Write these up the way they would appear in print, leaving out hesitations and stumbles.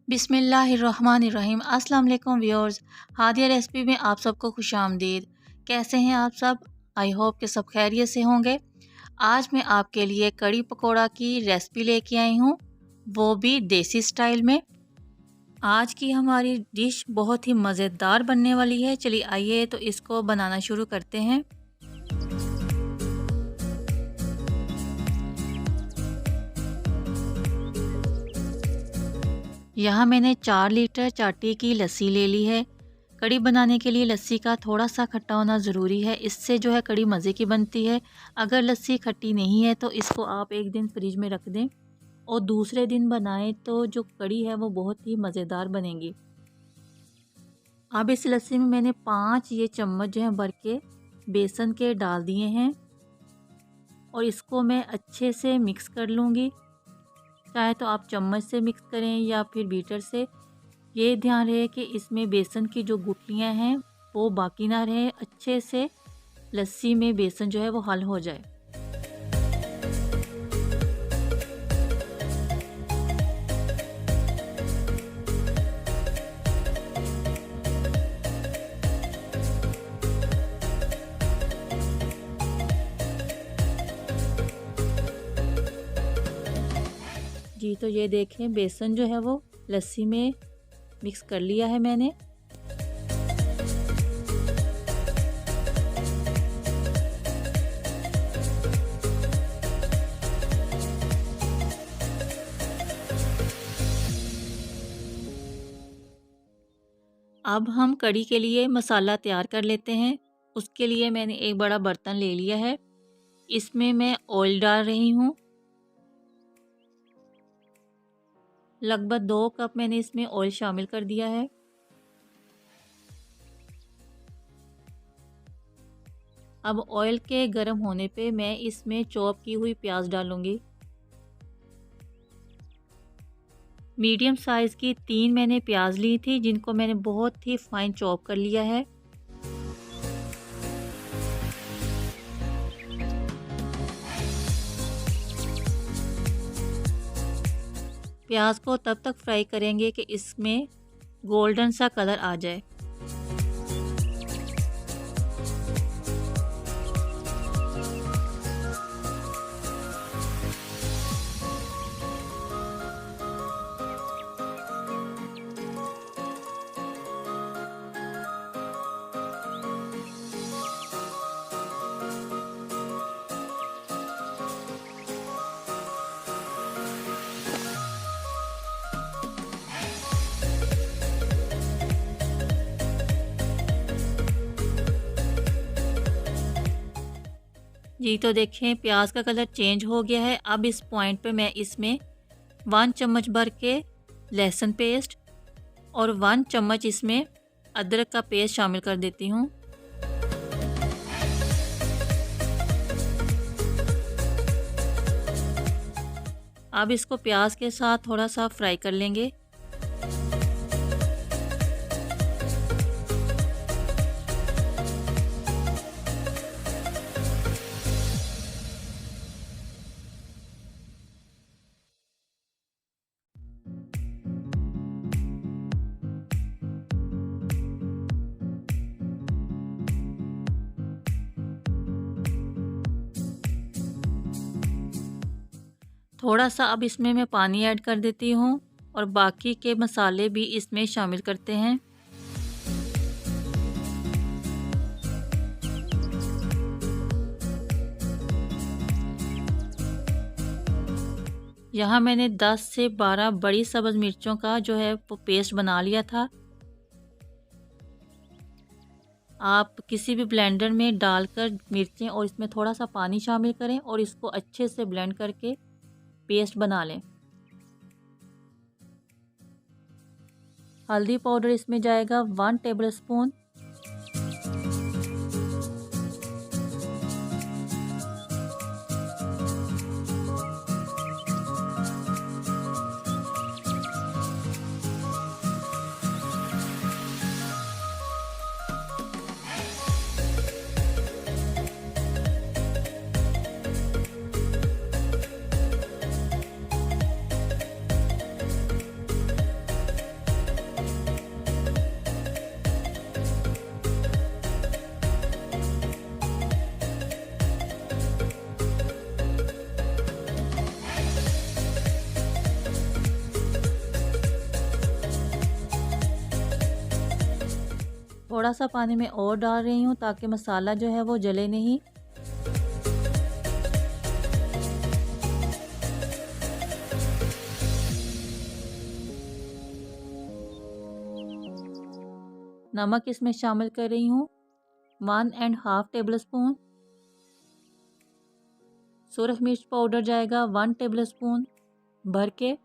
बिस्मिल्लाहिर्रहमानिर्रहीम। अस्सलाम वालेकुम व्यूअर्स, हादिया रेसिपी में आप सबको खुशामदीद। कैसे हैं आप सब? आई होप कि सब खैरियत से होंगे। आज मैं आपके लिए कड़ी पकोड़ा की रेसिपी लेके आई हूँ, वो भी देसी स्टाइल में। आज की हमारी डिश बहुत ही मज़ेदार बनने वाली है। चलिए आइए तो इसको बनाना शुरू करते हैं। यहाँ मैंने 4 लीटर चाटी की लस्सी ले ली है। कड़ी बनाने के लिए लस्सी का थोड़ा सा खट्टा होना ज़रूरी है, इससे जो है कड़ी मज़े की बनती है। अगर लस्सी खट्टी नहीं है तो इसको आप एक दिन फ्रिज में रख दें और दूसरे दिन बनाएं तो जो कड़ी है वो बहुत ही मज़ेदार बनेगी। अब इस लस्सी में मैंने 5 ये चम्मच जो है भर के बेसन के डाल दिए हैं और इसको मैं अच्छे से मिक्स कर लूँगी। चाहे तो आप चम्मच से मिक्स करें या फिर बीटर से। ये ध्यान रहे कि इसमें बेसन की जो गुठलियाँ हैं वो बाकी ना रहे, अच्छे से लस्सी में बेसन जो है वो हल हो जाए। जी तो ये देखें, बेसन जो है वो लस्सी में मिक्स कर लिया है मैंने। अब हम कड़ी के लिए मसाला तैयार कर लेते हैं। उसके लिए मैंने एक बड़ा बर्तन ले लिया है, इसमें मैं ऑयल डाल रही हूँ। लगभग 2 कप मैंने इसमें ऑयल शामिल कर दिया है। अब ऑयल के गर्म होने पे मैं इसमें चॉप की हुई प्याज डालूंगी। मीडियम साइज़ की 3 मैंने प्याज ली थी, जिनको मैंने बहुत ही फाइन चॉप कर लिया है। प्याज को तब तक फ्राई करेंगे कि इसमें गोल्डन सा कलर आ जाए। जी तो देखें, प्याज का कलर चेंज हो गया है। अब इस पॉइंट पे मैं इसमें 1 चम्मच भर के लहसुन पेस्ट और 1 चम्मच इसमें अदरक का पेस्ट शामिल कर देती हूँ। अब इसको प्याज के साथ थोड़ा सा फ्राई कर लेंगे। थोड़ा सा अब इसमें मैं पानी ऐड कर देती हूँ और बाकी के मसाले भी इसमें शामिल करते हैं। यहाँ मैंने 10 से 12 बड़ी सब्ज़ मिर्चों का जो है वो पेस्ट बना लिया था। आप किसी भी ब्लेंडर में डालकर मिर्चें और इसमें थोड़ा सा पानी शामिल करें और इसको अच्छे से ब्लेंड करके पेस्ट बना लें। हल्दी पाउडर इसमें जाएगा 1 टेबलस्पून। थोड़ा सा पानी मैं और डाल रही हूँ ताकि मसाला जो है वो जले नहीं। नमक इसमें शामिल कर रही हूँ 1.5 टेबल स्पून। सुरख मिर्च पाउडर जाएगा 1 टेबल स्पून भर के।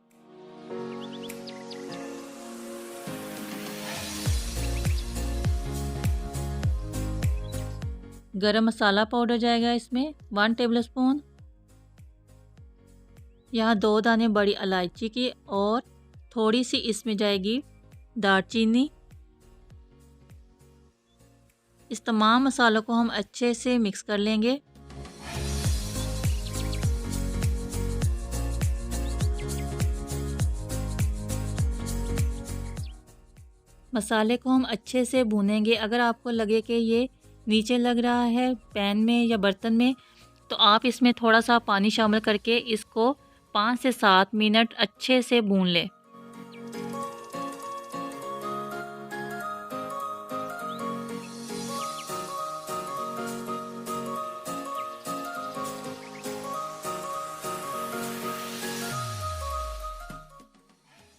गरम मसाला पाउडर जाएगा इसमें 1 टेबल स्पून। यहाँ 2 दाने बड़ी इलायची की और थोड़ी सी इसमें जाएगी दालचीनी। इस तमाम मसालों को हम अच्छे से मिक्स कर लेंगे। मसाले को हम अच्छे से भूनेंगे। अगर आपको लगे कि ये नीचे लग रहा है पैन में या बर्तन में, तो आप इसमें थोड़ा सा पानी शामिल करके इसको 5 से 7 मिनट अच्छे से भून लें।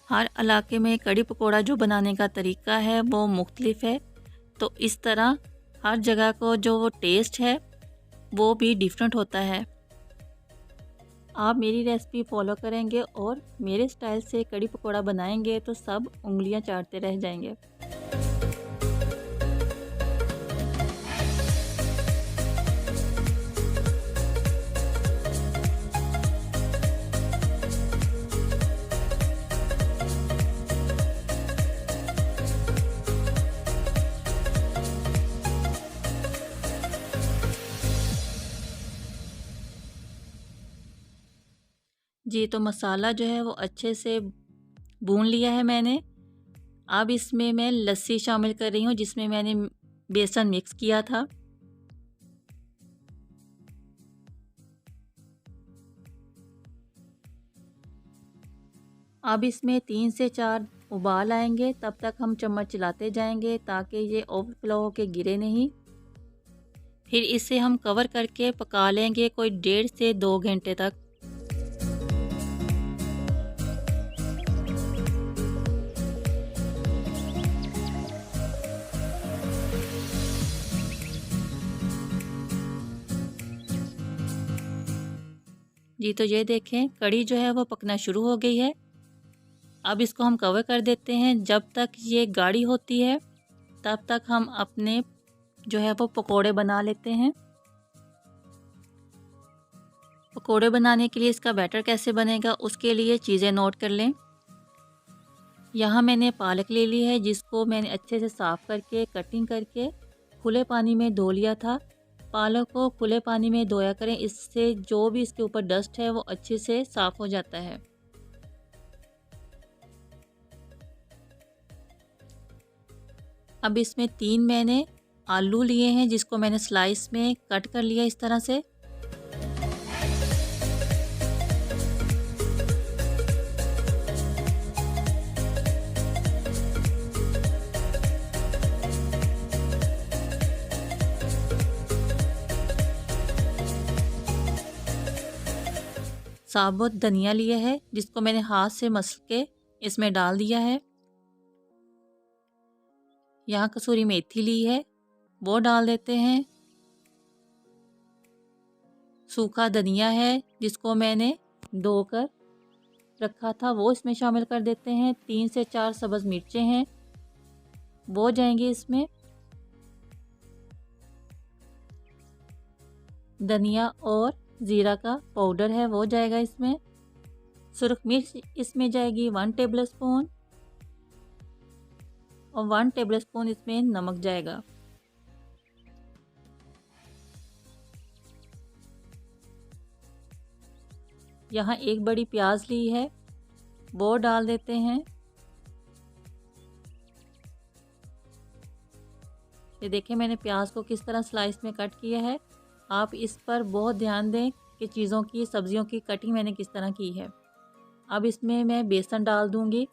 हर इलाके में कड़ी पकोड़ा जो बनाने का तरीका है वो मुख्तलिफ है, तो इस तरह हर जगह को जो वो टेस्ट है वो भी डिफरेंट होता है। आप मेरी रेसिपी फॉलो करेंगे और मेरे स्टाइल से कड़ी पकोड़ा बनाएंगे तो सब उंगलियां चाटते रह जाएंगे। जी, तो मसाला जो है वो अच्छे से भून लिया है मैंने। अब इसमें मैं लस्सी शामिल कर रही हूँ जिसमें मैंने बेसन मिक्स किया था। अब इसमें 3 से 4 उबाल आएंगे, तब तक हम चम्मच चलाते जाएंगे ताकि ये ओवरफ्लो होके गिरे नहीं। फिर इसे हम कवर करके पका लेंगे कोई 1.5 से 2 घंटे तक। जी, तो ये देखें कड़ी जो है वो पकना शुरू हो गई है। अब इसको हम कवर कर देते हैं। जब तक ये गाढ़ी होती है तब तक हम अपने जो है वो पकोड़े बना लेते हैं। पकोड़े बनाने के लिए इसका बैटर कैसे बनेगा उसके लिए चीज़ें नोट कर लें। यहाँ मैंने पालक ले ली है जिसको मैंने अच्छे से साफ़ करके कटिंग करके खुले पानी में धो लिया था। पालक को खुले पानी में धोया करें, इससे जो भी इसके ऊपर डस्ट है वो अच्छे से साफ़ हो जाता है। अब इसमें 3 मैंने आलू लिए हैं जिसको मैंने स्लाइस में कट कर लिया इस तरह से। साबुत धनिया लिया है जिसको मैंने हाथ से मसल के इसमें डाल दिया है। यहाँ कसूरी मेथी ली है वो डाल देते हैं। सूखा धनिया है जिसको मैंने धोकर रखा था वो इसमें शामिल कर देते हैं। 3 से 4 सब्ज़ मिर्चें हैं वो जाएंगी इसमें। धनिया और ज़ीरा का पाउडर है वो जाएगा इसमें। सुरख मिर्च इसमें जाएगी 1 टेबल स्पून और 1 टेबल स्पून इसमें नमक जाएगा। यहाँ एक बड़ी प्याज ली है वो डाल देते हैं। ये देखें मैंने प्याज को किस तरह स्लाइस में कट किया है। आप इस पर बहुत ध्यान दें कि चीज़ों की सब्जियों की कटिंग मैंने किस तरह की है। अब इसमें मैं बेसन डाल दूंगी।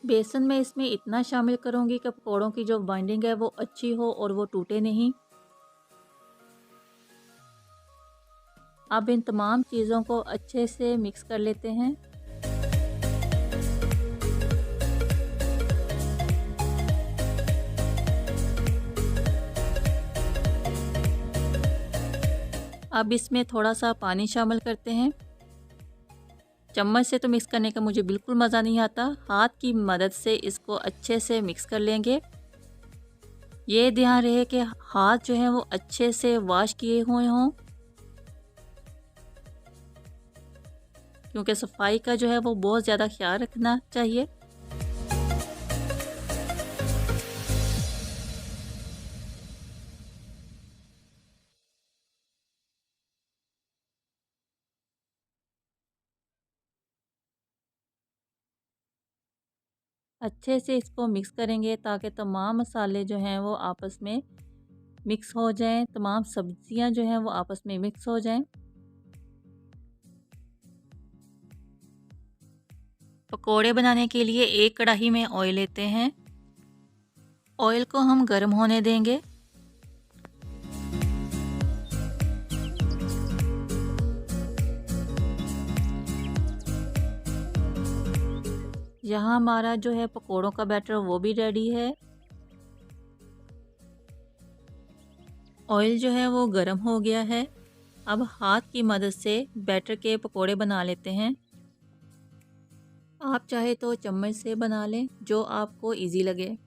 बेसन में इसमें इतना शामिल करूँगी कि पकौड़ों की जो बाइंडिंग है वो अच्छी हो और वो टूटे नहीं। अब इन तमाम चीज़ों को अच्छे से मिक्स कर लेते हैं। अब इसमें थोड़ा सा पानी शामिल करते हैं। चम्मच से तो मिक्स करने का मुझे बिल्कुल मज़ा नहीं आता, हाथ की मदद से इसको अच्छे से मिक्स कर लेंगे। ये ध्यान रहे कि हाथ जो है वो अच्छे से वॉश किए हुए हों, क्योंकि सफाई का जो है वो बहुत ज़्यादा ख्याल रखना चाहिए। अच्छे से इसको मिक्स करेंगे ताकि तमाम मसाले जो हैं वो आपस में मिक्स हो जाएं, तमाम सब्जियां जो हैं वो आपस में मिक्स हो जाएं। पकोड़े बनाने के लिए एक कढ़ाई में ऑयल लेते हैं। ऑयल को हम गर्म होने देंगे। यहाँ हमारा जो है पकोड़ों का बैटर वो भी रेडी है। ऑयल जो है वो गर्म हो गया है। अब हाथ की मदद से बैटर के पकोड़े बना लेते हैं। आप चाहे तो चम्मच से बना लें, जो आपको इजी लगे।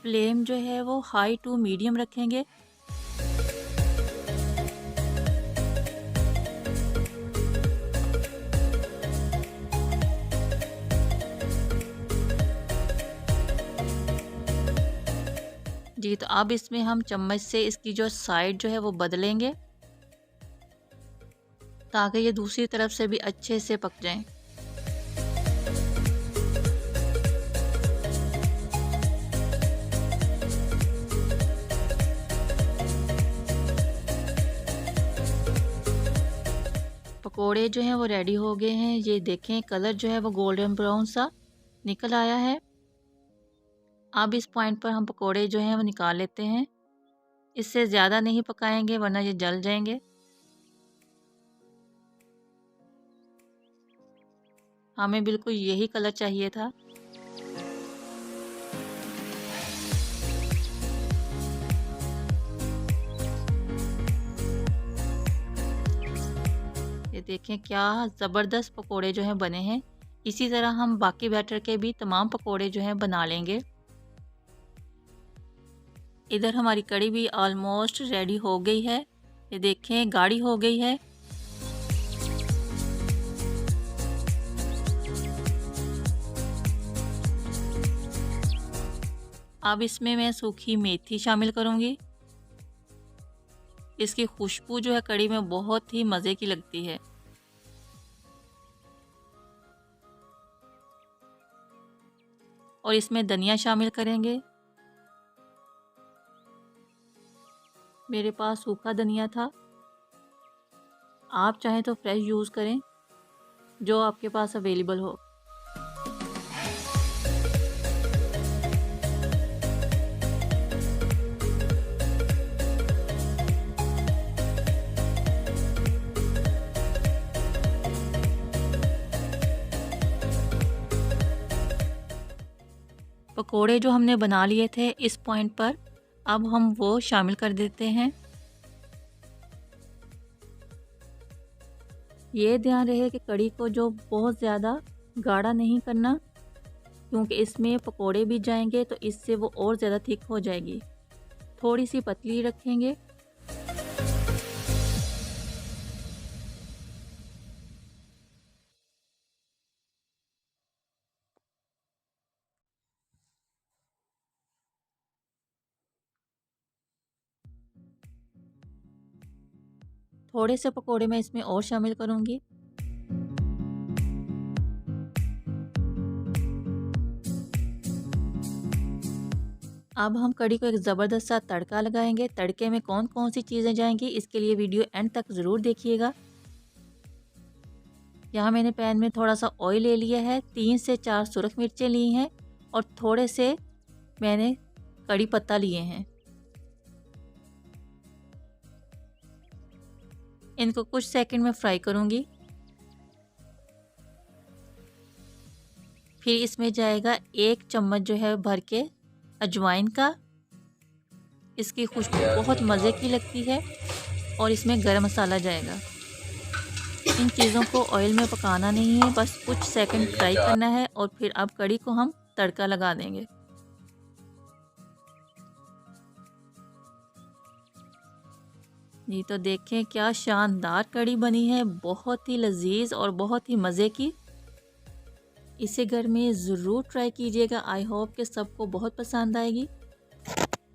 फ्लेम जो है वो हाई टू मीडियम रखेंगे। जी, तो अब इसमें हम चम्मच से इसकी जो साइड जो है वो बदलेंगे ताकि ये दूसरी तरफ से भी अच्छे से पक जाएं। पकोड़े जो हैं वो रेडी हो गए हैं। ये देखें, कलर जो है वो गोल्डन ब्राउन सा निकल आया है। अब इस पॉइंट पर हम पकोड़े जो हैं वो निकाल लेते हैं। इससे ज़्यादा नहीं पकाएंगे वरना ये जल जाएंगे। हमें बिल्कुल यही कलर चाहिए था। ये देखें क्या ज़बरदस्त पकोड़े जो हैं बने हैं। इसी तरह हम बाकी बैटर के भी तमाम पकोड़े जो हैं बना लेंगे। इधर हमारी कड़ी भी ऑलमोस्ट रेडी हो गई है। ये देखें गाढ़ी हो गई है। अब इसमें मैं सूखी मेथी शामिल करूंगी। इसकी खुशबू जो है कड़ी में बहुत ही मज़े की लगती है। और इसमें धनिया शामिल करेंगे। मेरे पास सूखा धनिया था, आप चाहें तो फ्रेश यूज़ करें, जो आपके पास अवेलेबल हो। पकोड़े जो हमने बना लिए थे इस पॉइंट पर अब हम वो शामिल कर देते हैं। ये ध्यान रहे कि कड़ी को जो बहुत ज़्यादा गाढ़ा नहीं करना, क्योंकि इसमें पकोड़े भी जाएंगे तो इससे वो और ज़्यादा थिक हो जाएगी। थोड़ी सी पतली रखेंगे। थोड़े से पकोड़े मैं इसमें और शामिल करूँगी। अब हम कड़ी को एक ज़बरदस्त सा तड़का लगाएंगे। तड़के में कौन कौन सी चीज़ें जाएंगी, इसके लिए वीडियो एंड तक ज़रूर देखिएगा। यहाँ मैंने पैन में थोड़ा सा ऑयल ले लिया है, 3 से 4 सुरख मिर्चें ली हैं और थोड़े से मैंने कड़ी पत्ता लिए हैं। इनको कुछ सेकंड में फ्राई करूँगी। फिर इसमें जाएगा 1 चम्मच जो है भर के अजवाइन का। इसकी खुशबू बहुत मज़े की लगती है। और इसमें गरम मसाला जाएगा। इन चीज़ों को ऑयल में पकाना नहीं है, बस कुछ सेकंड फ्राई करना है और फिर अब कड़ी को हम तड़का लगा देंगे। जी तो देखें क्या शानदार कड़ी बनी है, बहुत ही लजीज और बहुत ही मज़े की। इसे घर में ज़रूर ट्राई कीजिएगा। आई होप कि सबको बहुत पसंद आएगी।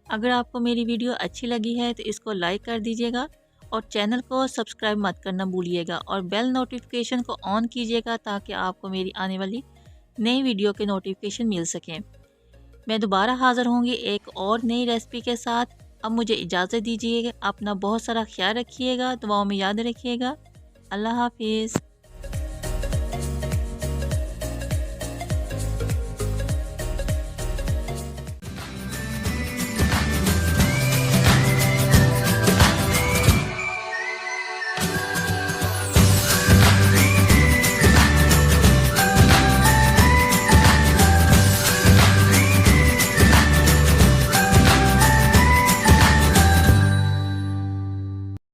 अगर आपको मेरी वीडियो अच्छी लगी है तो इसको लाइक कर दीजिएगा और चैनल को सब्सक्राइब मत करना भूलिएगा और बेल नोटिफिकेशन को ऑन कीजिएगा ताकि आपको मेरी आने वाली नई वीडियो के नोटिफिकेशन मिल सकें। मैं दोबारा हाज़िर होंगी एक और नई रेसिपी के साथ। अब मुझे इजाज़त दीजिएगा। अपना बहुत सारा ख्याल रखिएगा, दुआओं में याद रखिएगा। अल्लाह हाफिज़।